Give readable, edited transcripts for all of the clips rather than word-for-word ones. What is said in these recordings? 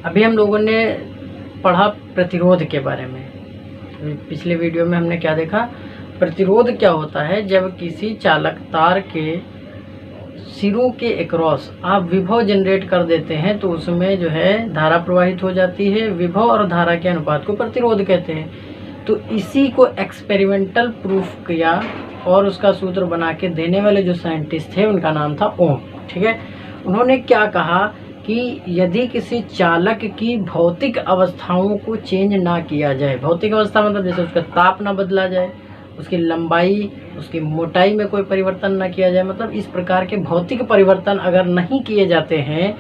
अभी हम लोगों ने पढ़ा प्रतिरोध के बारे में। पिछले वीडियो में हमने क्या देखा, प्रतिरोध क्या होता है। जब किसी चालक तार के सिरों के अक्रॉस आप विभव जनरेट कर देते हैं तो उसमें जो है धारा प्रवाहित हो जाती है। विभव और धारा के अनुपात को प्रतिरोध कहते हैं। तो इसी को एक्सपेरिमेंटल प्रूफ किया और उसका सूत्र बना के देने वाले जो साइंटिस्ट थे उनका नाम था ओम। ठीक है, उन्होंने क्या कहा कि यदि किसी चालक की भौतिक अवस्थाओं को चेंज ना किया जाए, भौतिक अवस्था मतलब जैसे उसका ताप ना बदला जाए, उसकी लंबाई, उसकी मोटाई में कोई परिवर्तन ना किया जाए, मतलब इस प्रकार के भौतिक परिवर्तन अगर नहीं किए जाते हैं,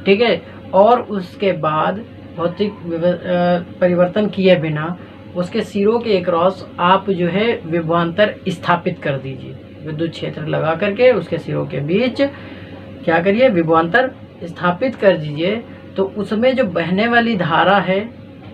ठीक है, और उसके बाद भौतिक परिवर्तन किए बिना उसके सिरों के अक्रॉस आप जो है विभवांतर स्थापित कर दीजिए। विद्युत क्षेत्र लगा करके उसके सिरों के बीच क्या करिए, विभवांतर स्थापित कर दीजिए। तो उसमें जो बहने वाली धारा है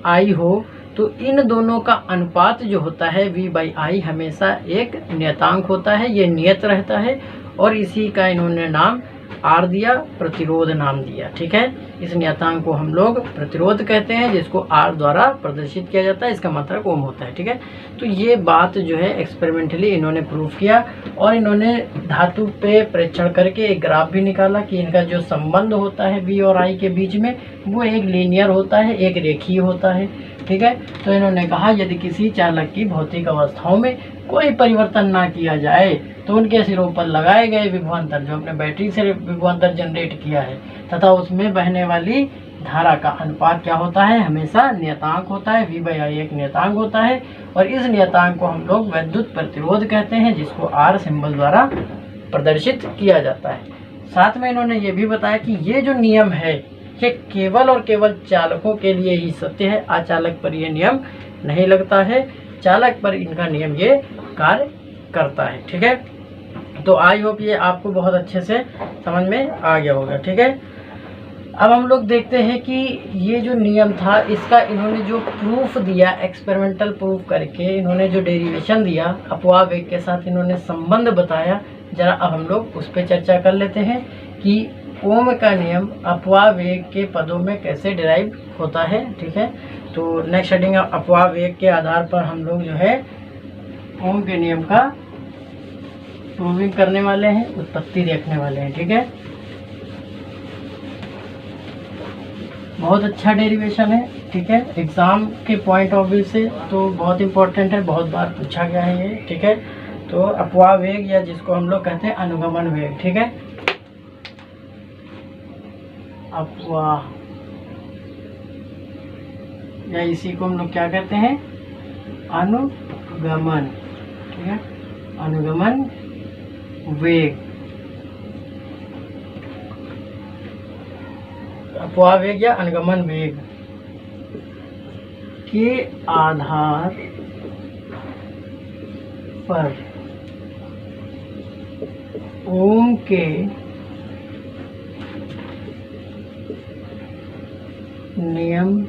आई हो, तो इन दोनों का अनुपात जो होता है V/I हमेशा एक नियतांक होता है, ये नियत रहता है। और इसी का इन्होंने नाम R दिया, प्रतिरोध नाम दिया। ठीक है, इस नियतांक को हम लोग प्रतिरोध कहते हैं, जिसको R द्वारा प्रदर्शित किया जाता है। इसका मतलब ओम होता है। ठीक है, तो ये बात जो है एक्सपेरिमेंटली इन्होंने प्रूफ किया और इन्होंने धातु पे परीक्षण करके एक ग्राफ भी निकाला कि इनका जो संबंध होता है V और I के बीच में वो एक लीनियर होता है, एक रेखीय होता है। ठीक है, तो इन्होंने कहा यदि किसी चालक की भौतिक अवस्थाओं में कोई परिवर्तन ना किया जाए तो उनके सिरों पर लगाए गए विभवांतर, जो अपने बैटरी से विभवांतर जनरेट किया है, तथा उसमें बहने वाली धारा का अनुपात क्या होता है, हमेशा नियतांक होता है। V/I एक नियतांक होता है और इस नियतांक को हम लोग विद्युत प्रतिरोध कहते हैं, जिसको R सिंबल द्वारा प्रदर्शित किया जाता है। साथ में इन्होंने ये भी बताया कि ये जो नियम है ये केवल और केवल चालकों के लिए ही सत्य है, अचालक पर यह नियम नहीं लगता है। चालक पर इनका नियम ये कार्य करता है। ठीक है, तो आई होप ये आपको बहुत अच्छे से समझ में आ गया होगा। ठीक है, अब हम लोग देखते हैं कि ये जो नियम था इसका इन्होंने जो प्रूफ दिया, एक्सपेरिमेंटल प्रूफ करके इन्होंने जो डेरिवेशन दिया, अपवाह वेग के साथ इन्होंने संबंध बताया। जरा अब हम लोग उस पर चर्चा कर लेते हैं कि ओम का नियम अपवाह वेग के पदों में कैसे डिराइव होता है। ठीक है, तो नेक्स्ट हेडिंग अपवाह वेग के आधार पर हम लोग जो है ओम के नियम का प्रूविंग करने वाले हैं, उत्पत्ति देखने वाले हैं। ठीक है, बहुत अच्छा डेरिवेशन है। ठीक है, एग्जाम के पॉइंट ऑफ व्यू से तो बहुत इंपॉर्टेंट है, बहुत बार पूछा गया है ये। ठीक है, तो अपवाह वेग या जिसको हम लोग कहते हैं अनुगमन वेग। ठीक है, अपवाह या इसी को हम लोग क्या कहते हैं, अनुगमन। ठीक है, अनुगमन वेग, अपवाह वेग या अनुगमन वेग के आधार पर ओम के नियम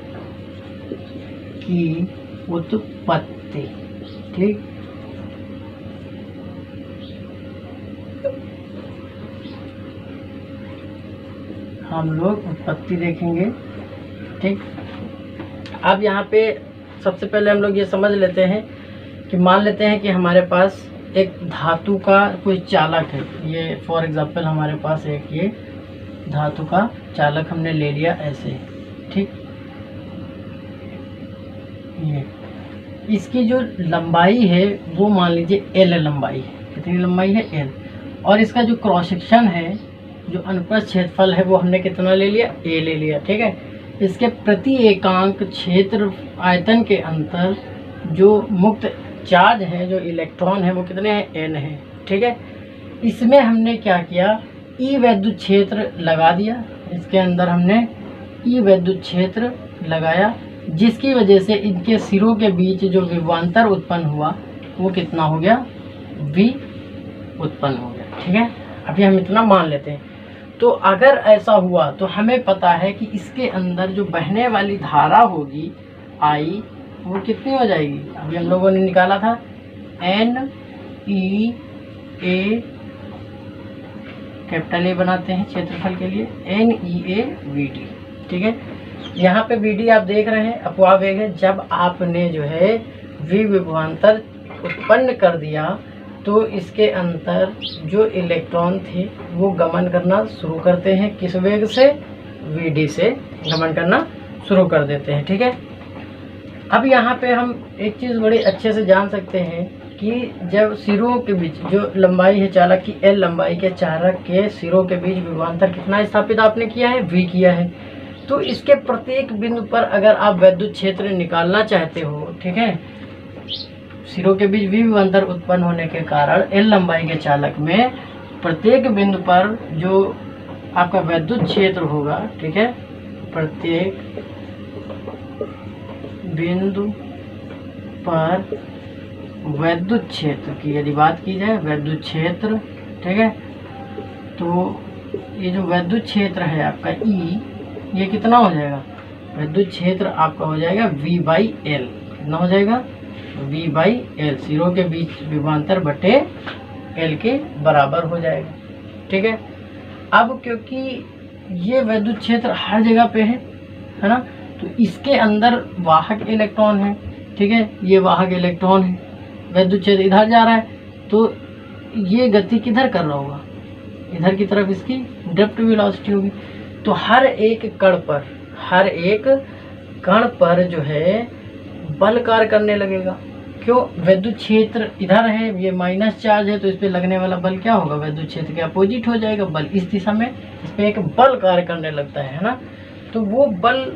की उत्पत्ति। ठीक, हम लोग उत्पत्ति देखेंगे। ठीक, अब यहाँ पे सबसे पहले हम लोग ये समझ लेते हैं कि मान लेते हैं कि हमारे पास एक धातु का कोई चालक है। ये फॉर एग्जांपल हमारे पास एक ये धातु का चालक हमने ले लिया ऐसे। ठीक, ये इसकी जो लंबाई है वो मान लीजिए L लंबाई है। कितनी लंबाई है, L। और इसका जो क्रॉस सेक्शन है, जो अनुप्रस्थ क्षेत्रफल है, वो हमने कितना ले लिया, A ले लिया। ठीक है, इसके प्रति एकांक क्षेत्र आयतन के अंतर जो मुक्त चार्ज है, जो इलेक्ट्रॉन है, वो कितने हैं, N है। ठीक है, इसमें हमने क्या किया, E विद्युत क्षेत्र लगा दिया। इसके अंदर हमने E विद्युत क्षेत्र लगाया, जिसकी वजह से इनके सिरों के बीच जो विभवांतर उत्पन्न हुआ वो कितना हो गया, V उत्पन्न हो गया। ठीक है, अभी हम इतना मान लेते हैं। तो अगर ऐसा हुआ तो हमें पता है कि इसके अंदर जो बहने वाली धारा होगी I, वो कितनी हो जाएगी, अभी हम लोगों ने निकाला था NEA, कैपिटल A बनाते हैं क्षेत्रफल के लिए, NEAVT। ठीक है, यहाँ पे वी डी आप देख रहे हैं अपवाह वेग है। जब आपने जो है v विभवांतर उत्पन्न कर दिया तो इसके अंदर जो इलेक्ट्रॉन थे वो गमन करना शुरू करते हैं। किस वेग से? vd से गमन करना शुरू कर देते हैं। ठीक है, अब यहाँ पे हम एक चीज़ बड़ी अच्छे से जान सकते हैं कि जब सिरों के बीच जो लंबाई है चालक की l लंबाई के चालक के सिरों के बीच विभवांतर कितना स्थापित आपने किया है? v किया है। तो इसके प्रत्येक बिंदु पर अगर आप वैद्युत क्षेत्र निकालना चाहते हो, ठीक है, सिरों के बीच v विभवांतर उत्पन्न होने के कारण l लंबाई के चालक में प्रत्येक बिंदु पर जो आपका वैद्युत क्षेत्र होगा, ठीक है, प्रत्येक बिंदु पर वैद्युत क्षेत्र की यदि बात की जाए, वैद्युत क्षेत्र, ठीक है, तो ये जो वैद्युत क्षेत्र है आपका E, ये कितना हो जाएगा? वैद्युत क्षेत्र आपका हो जाएगा V/L। कितना हो जाएगा? V/L, सिरों के बीच विभवांतर बटे L के बराबर हो जाएगा। ठीक है, अब क्योंकि ये वैद्युत क्षेत्र हर जगह पे है ना, तो इसके अंदर वाहक इलेक्ट्रॉन है। ठीक है, ये वाहक इलेक्ट्रॉन है, वैद्युत क्षेत्र इधर जा रहा है, तो ये गति किधर कर रहा होगा? इधर की तरफ इसकी ड्रिफ्ट वेलोसिटी होगी। तो हर एक कण पर जो है बल कार्य करने लगेगा। क्यों? वैद्युत क्षेत्र इधर है, ये माइनस चार्ज है, तो इस पे लगने वाला बल क्या होगा? वैद्युत क्षेत्र के अपोजिट हो जाएगा बल। इस दिशा में इस पे एक बल कार्य करने लगता है ना, तो वो बल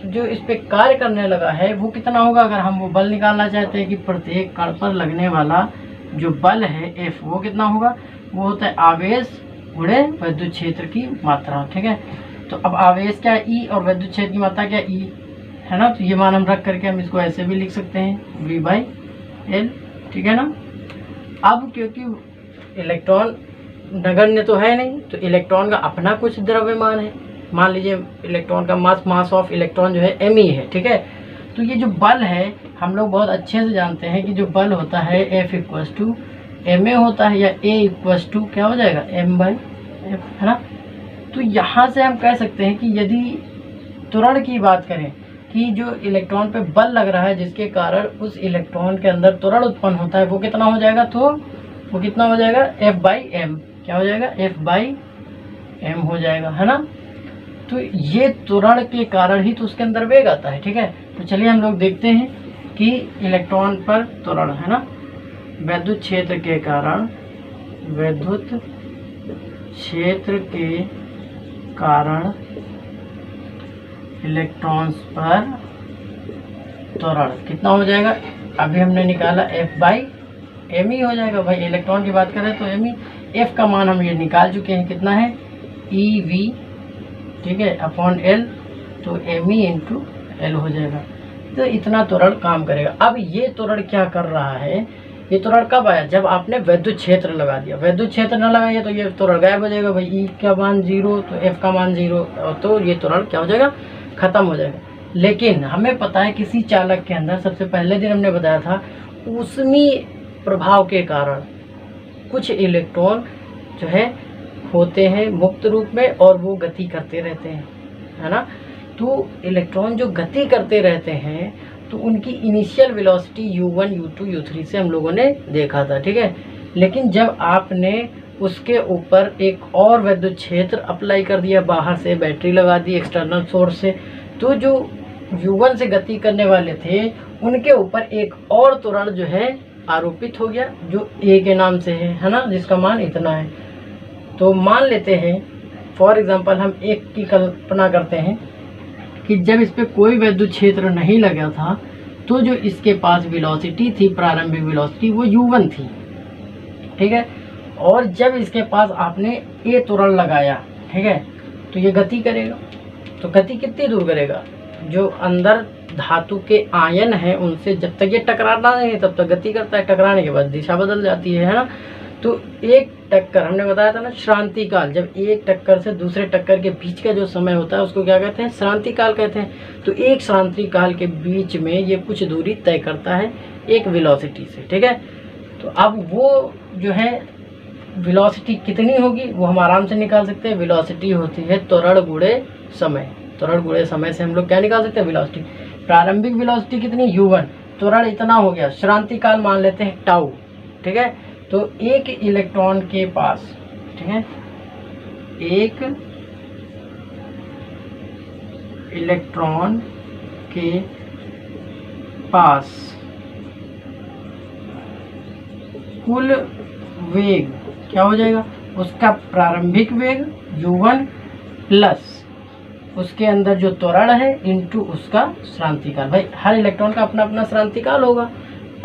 जो इस पे कार्य करने लगा है वो कितना होगा? अगर हम वो बल निकालना चाहते हैं कि प्रत्येक कण पर लगने वाला जो बल है F, वो कितना होगा? वो होता है आवेश गुणे वैद्युत क्षेत्र की मात्रा। ठीक है, तो अब आवेश क्या है? E, और वैद्युत क्षेत्र की मात्रा क्या? E है ना, तो ये मान हम रख करके हम इसको ऐसे भी लिख सकते हैं V/L। ठीक है ना। अब क्योंकि इलेक्ट्रॉन नगण्य तो है नहीं, तो इलेक्ट्रॉन का अपना कुछ द्रव्यमान है। मान लीजिए इलेक्ट्रॉन का मास ऑफ इलेक्ट्रॉन जो है me है। ठीक है, तो ये जो बल है हम लोग बहुत अच्छे से जानते हैं कि जो बल होता है F = ma होता है, या A = क्या हो जाएगा? m/f, है ना। तो यहाँ से हम कह सकते हैं कि यदि त्वरण की बात करें कि जो इलेक्ट्रॉन पे बल लग रहा है जिसके कारण उस इलेक्ट्रॉन के अंदर त्वरण उत्पन्न होता है, वो कितना हो जाएगा? तो वो कितना हो जाएगा? F/m। क्या हो जाएगा? F/m हो जाएगा, है ना। तो ये त्वरण के कारण ही तो उसके अंदर वेग आता है। ठीक है, तो चलिए हम लोग देखते हैं कि इलेक्ट्रॉन पर त्वरण, है ना, वैद्युत क्षेत्र के कारण, वैद्युत क्षेत्र के कारण इलेक्ट्रॉन्स पर त्वरण कितना हो जाएगा? अभी हमने निकाला F/me हो जाएगा। भाई इलेक्ट्रॉन की बात करें तो me, F का मान हम ये निकाल चुके हैं, कितना है? eV, ठीक है, अपॉन L, तो me × L हो जाएगा। तो इतना त्वरण काम करेगा। अब ये त्वरण क्या कर रहा है? ये त्वरण कब आया? जब आपने वैद्युत क्षेत्र लगा दिया। वैद्युत क्षेत्र न लगाइए तो ये त्वरण गायब हो जाएगा। भाई E का मान 0, तो F का मान 0, तो ये त्वरण क्या हो जाएगा? खत्म हो जाएगा। लेकिन हमें पता है किसी चालक के अंदर, सबसे पहले दिन हमने बताया था, ऊष्मीय प्रभाव के कारण कुछ इलेक्ट्रॉन जो है होते हैं मुक्त रूप में और वो गति करते रहते हैं, है ना। तो इलेक्ट्रॉन जो गति करते रहते हैं तो उनकी initial velocity u1, u2, u3 से हम लोगों ने देखा था। ठीक है, लेकिन जब आपने उसके ऊपर एक और वैद्युत क्षेत्र अप्लाई कर दिया, बाहर से बैटरी लगा दी एक्सटर्नल सोर्स से, तो जो u1 से गति करने वाले थे उनके ऊपर एक और त्वरण जो है आरोपित हो गया, जो A के नाम से है ना, जिसका मान इतना है। तो मान लेते हैं फॉर एग्जांपल हम एक की कल्पना करते हैं कि जब इस पे कोई वैद्युत क्षेत्र नहीं लगा था तो जो इसके पास वेलोसिटी थी, प्रारंभिक वेलोसिटी, वो u1 थी। ठीक है, और जब इसके पास आपने A त्वरण लगाया, ठीक है, तो ये गति करेगा। तो गति कितनी दूर करेगा? जो अंदर धातु के आयन है उनसे जब तक ये टकराना नहीं तब तक गति करता है, टकराने के बाद दिशा बदल जाती है ना। तो एक टक्कर, हमने बताया था ना, श्रांति काल, जब एक टक्कर से दूसरे टक्कर के बीच का जो समय होता है उसको क्या कहते हैं? श्रांति काल कहते हैं। तो एक श्रांति काल के बीच में ये कुछ दूरी तय करता है एक वेलोसिटी से। ठीक है, तो अब वो जो है वेलोसिटी कितनी होगी वो हम आराम से निकाल सकते हैं। वेलोसिटी होती है त्वरण गुणे समय। त्वरण गुणे समय से हम लोग क्या निकाल सकते हैं, वेलोसिटी। प्रारंभिक वेलोसिटी कितनी, u1, त्वरण इतना हो गया, श्रांति काल मान लेते हैं टाउ, ठीक है। तो एक इलेक्ट्रॉन के पास, ठीक है, एक इलेक्ट्रॉन के पास कुल वेग क्या हो जाएगा, उसका प्रारंभिक वेग u1 प्लस उसके अंदर जो त्वरण है इंटू उसका श्रांतिकाल। भाई हर इलेक्ट्रॉन का अपना अपना श्रांतिकाल होगा।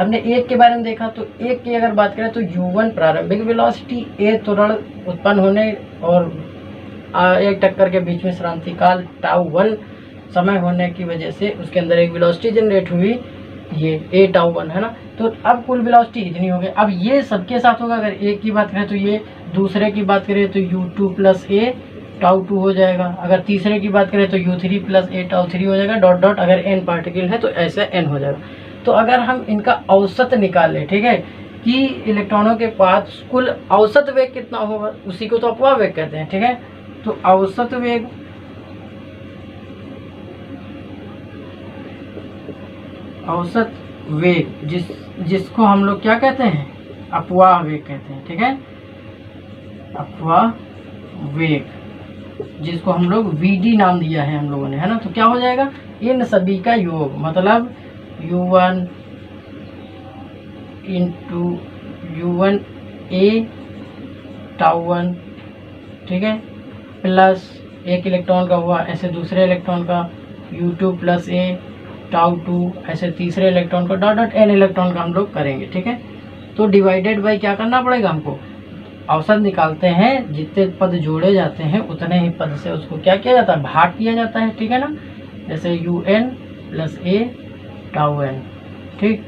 हमने एक के बारे में देखा, तो एक की अगर बात करें तो u1 प्रारंभिक वेलोसिटी, a त्वरण उत्पन्न होने और एक टक्कर के बीच में श्रांतिकाल टाउ1 समय होने की वजह से उसके अंदर एक वेलोसिटी जनरेट हुई, ये a टाउ1 है ना। तो अब कुल वेलोसिटी इतनी हो गई। अब ये सबके साथ होगा, अगर एक की बात करें तो ये, दूसरे की बात करें तो u2 प्लस a टाउ2 हो जाएगा, अगर तीसरे की बात करें तो u3 प्लस a टाउ3 हो जाएगा, डॉट डॉट, अगर n पार्टिकल है तो ऐसा n हो जाएगा। तो अगर हम इनका औसत निकाल लें, ठीक है, कि इलेक्ट्रॉनों के पास कुल औसत वेग कितना होगा, उसी को तो अपवाह वेग कहते हैं, ठीक है। तो औसत वेग, औसत वेग जिसको हम लोग क्या कहते हैं, अपवाह वेग कहते हैं, ठीक है, अपवाह वेग, जिसको हम लोग Vd नाम दिया है हम लोगों ने, है ना। तो क्या हो जाएगा, इन सभी का योग, मतलब u1 इंटू u1a टाउ1, ठीक है, प्लस एक इलेक्ट्रॉन का हुआ, ऐसे दूसरे इलेक्ट्रॉन का u2 प्लस a टाउ2, ऐसे तीसरे इलेक्ट्रॉन का डॉट डॉट n इलेक्ट्रॉन का हम लोग करेंगे, ठीक है। तो डिवाइडेड बाई क्या करना पड़ेगा हमको, औसत निकालते हैं, जितने पद जोड़े जाते हैं उतने ही पद से उसको क्या किया जाता है, भाग किया जाता है, ठीक है ना। जैसे un plus a tau n, ठीक।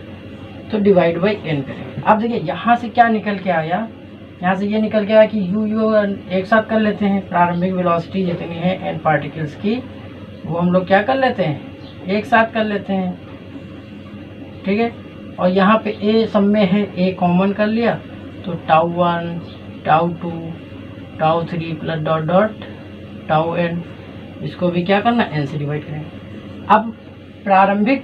तो डिवाइड बाई n करेंगे। अब देखिए यहाँ से क्या निकल के आया, यहाँ से ये निकल के आया कि u एक साथ कर लेते हैं, प्रारंभिक वेलोसिटी जितनी है n पार्टिकल्स की वो हम लोग क्या कर लेते हैं, एक साथ कर लेते हैं, ठीक है। और यहाँ पे a सब में है, a कॉमन कर लिया, तो tau one tau two tau three plus dot dot tau n, इसको भी क्या करना, n से डिवाइड करेंगे। अब प्रारंभिक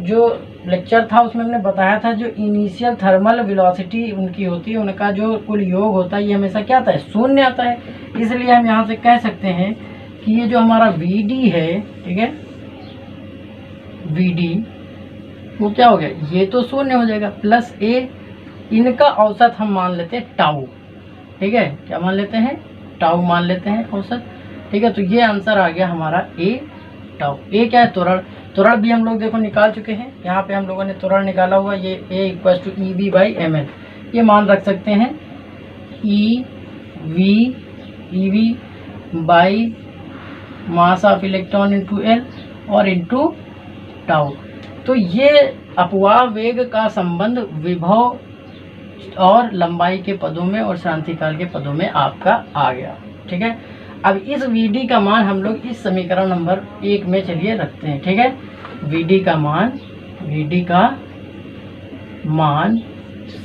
जो लेक्चर था उसमें हमने बताया था, जो इनिशियल थर्मल वेलोसिटी उनकी होती है, उनका जो कुल योग होता है ये हमेशा क्या आता है, शून्य आता है। इसलिए हम यहाँ से कह सकते हैं कि ये जो हमारा Vd है, ठीक है, Vd वो क्या हो गया, ये तो शून्य हो जाएगा, प्लस a, इनका औसत हम मान लेते हैं टाउ, ठीक है, क्या मान लेते हैं, टाउ मान लेते हैं औसत, ठीक है। तो ये आंसर आ गया हमारा a टाउ। a क्या है, त्वरण, त्वरण भी हम लोग देखो निकाल चुके हैं, यहाँ पे हम लोगों ने त्वरण निकाला हुआ, ये a equal to EV by ml, ये मान रख सकते हैं EV by mass of electron into l और इंटू टाउ। तो ये अपवाह वेग का संबंध विभव और लंबाई के पदों में और श्रांतिकाल के पदों में आपका आ गया, ठीक है। अब इस Vd का मान हम लोग इस समीकरण नंबर 1 में चलिए रखते हैं, ठीक है। Vd का मान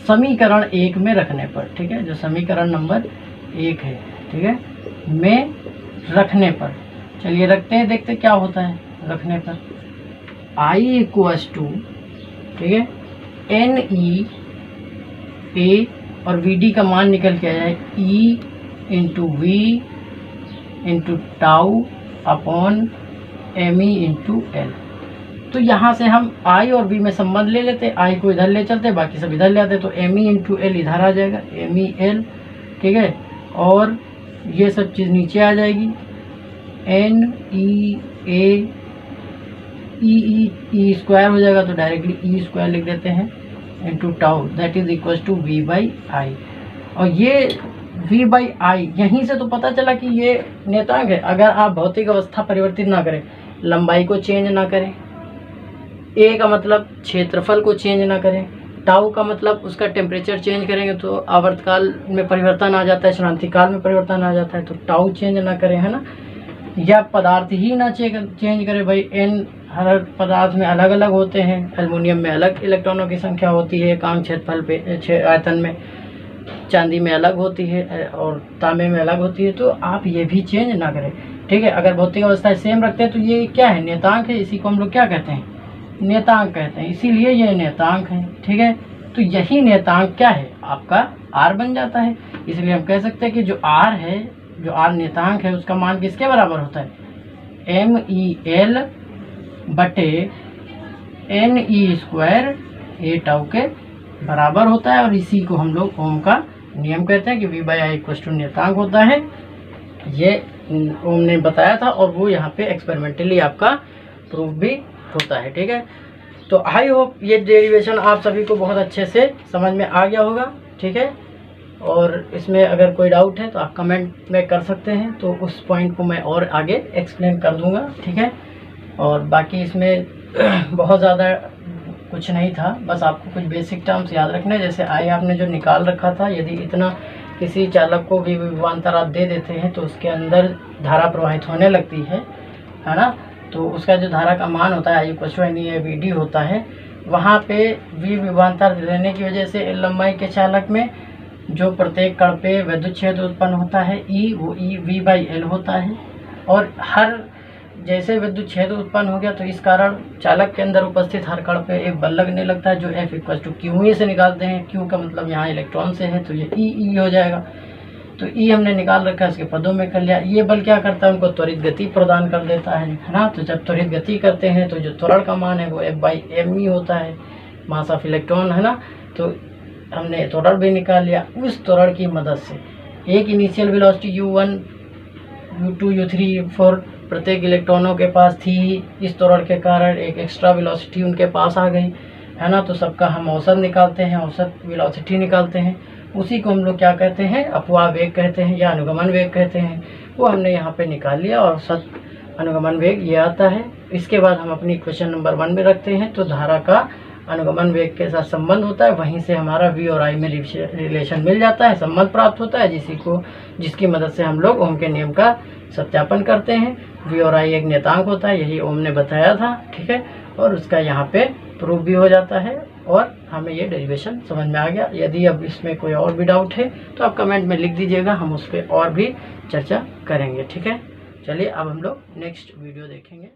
समीकरण 1 में रखने पर, ठीक है, जो समीकरण नंबर 1 है, ठीक है, में रखने पर, चलिए रखते हैं, देखते क्या होता है रखने पर। I इक्वल्स टू, ठीक है, NE a, और Vd का मान निकल के आ जाए E into V into tau upon ME into L। तो यहाँ से हम I और V में संबंध ले लेते, I को इधर ले चलते, बाकी सब इधर ले आते, तो ME इंटू L इधर आ जाएगा, MEL, ठीक है, और ये सब चीज़ नीचे आ जाएगी, NEA ई स्क्वायर हो जाएगा, तो डायरेक्टली ई स्क्वायर लिख देते हैं into tau, that is equal to V by I. और ये V बाई आई यहीं से तो पता चला कि ये नेतांक है। अगर आप भौतिक अवस्था परिवर्तित ना करें, लंबाई को चेंज ना करें, ए का मतलब क्षेत्रफल को चेंज ना करें, टाउ का मतलब उसका टेम्परेचर चेंज करेंगे तो आवर्तकाल में परिवर्तन आ जाता है, श्रांतिकाल में परिवर्तन आ जाता है, तो टाउ चेंज ना करें, है ना, या पदार्थ ही ना चेंज करें। भाई n हर पदार्थ में अलग अलग होते हैं, एल्युमिनियम में अलग इलेक्ट्रॉनों की संख्या होती है काम क्षेत्रफल पे आयतन में, चांदी में अलग होती है और तांबे में अलग होती है, तो आप ये भी चेंज ना करें। ठीक है। अगर भौतिक अवस्थाएं सेम रखते हैं तो ये क्या है, नियतांक है, इसी को हम लोग क्या कहते हैं, नियतांक कहते हैं, इसीलिए ये नियतांक है। ठीक है, तो यही नियतांक क्या है, आपका r बन जाता है। इसलिए हम कह सकते हैं कि जो r है, जो r नियतांक है, उसका मान किसके बराबर होता है, MEL बटे NE² a टाउ के बराबर होता है। और इसी को हम लोग ओम का नियम कहते हैं कि V/I नियतांक होता है। ये ओम ने बताया था और वो यहाँ पे एक्सपेरिमेंटली आपका प्रूफ भी होता है। ठीक है, तो आई होप ये डेरिवेशन आप सभी को बहुत अच्छे से समझ में आ गया होगा। ठीक है, और इसमें अगर कोई डाउट है तो आप कमेंट में कर सकते हैं, तो उस पॉइंट को मैं और आगे एक्सप्लेन कर दूंगा। ठीक है, और बाकी इसमें बहुत ज़्यादा कुछ नहीं था, बस आपको कुछ बेसिक टर्म्स याद रखने। जैसे आई आपने जो निकाल रखा था, यदि इतना किसी चालक को भी विभवांतर आप दे देते हैं तो उसके अंदर धारा प्रवाहित होने लगती है ना। तो उसका जो धारा का मान होता है I=NE/VD होता है। वहाँ पे V विभवांतर देने की वजह से L लंबाई के चालक में जो प्रत्येक कण पे विद्युत क्षेत्र उत्पन्न होता है E, वो E V/L होता है। और हर जैसे विद्युत क्षेत्र उत्पन्न हो गया तो इस कारण चालक के अंदर उपस्थित हर कण पे एक बल लगने लगता है, जो F=QE से निकालते हैं। Q का मतलब यहाँ इलेक्ट्रॉन से है, तो ये E हो जाएगा। तो E हमने निकाल रखा है, इसके पदों में कर लिया। ये बल क्या करता है, उनको त्वरित गति प्रदान कर देता है ना। तो जब त्वरित गति करते हैं तो जो त्वरण का मान है वो F/m होता है, मास ऑफ इलेक्ट्रॉन, है ना। तो हमने त्वरण भी निकाल लिया। उस त्वरण की मदद से एक initial velocity U1, U2, U3, U4 प्रत्येक इलेक्ट्रॉनों के पास थी। इस त्वरण के कारण एक एक्स्ट्रा वेलोसिटी उनके पास आ गई, है ना। तो सबका हम औसत निकालते हैं, औसत वेलोसिटी निकालते हैं। उसी को हम लोग क्या कहते हैं, अपवाह वेग कहते हैं या अनुगमन वेग कहते हैं। वो हमने यहाँ पे निकाल लिया और औसत अनुगमन वेग ये आता है। इसके बाद हम अपनी क्वेश्चन नंबर 1 में रखते हैं। तो धारा का अनुगमन वेग के साथ संबंध होता है, वहीं से हमारा V और I में रिलेशन मिल जाता है, संबंध प्राप्त होता है, जिसकी मदद से हम लोग ओम के नियम का सत्यापन करते हैं। V और I एक नियतांक होता है, यही ओम ने बताया था। ठीक है, और उसका यहाँ पे प्रूफ भी हो जाता है और हमें ये डेरिवेशन समझ में आ गया। यदि अब इसमें कोई और भी डाउट है तो आप कमेंट में लिख दीजिएगा, हम उस पर और भी चर्चा करेंगे। ठीक है, चलिए अब हम लोग नेक्स्ट वीडियो देखेंगे।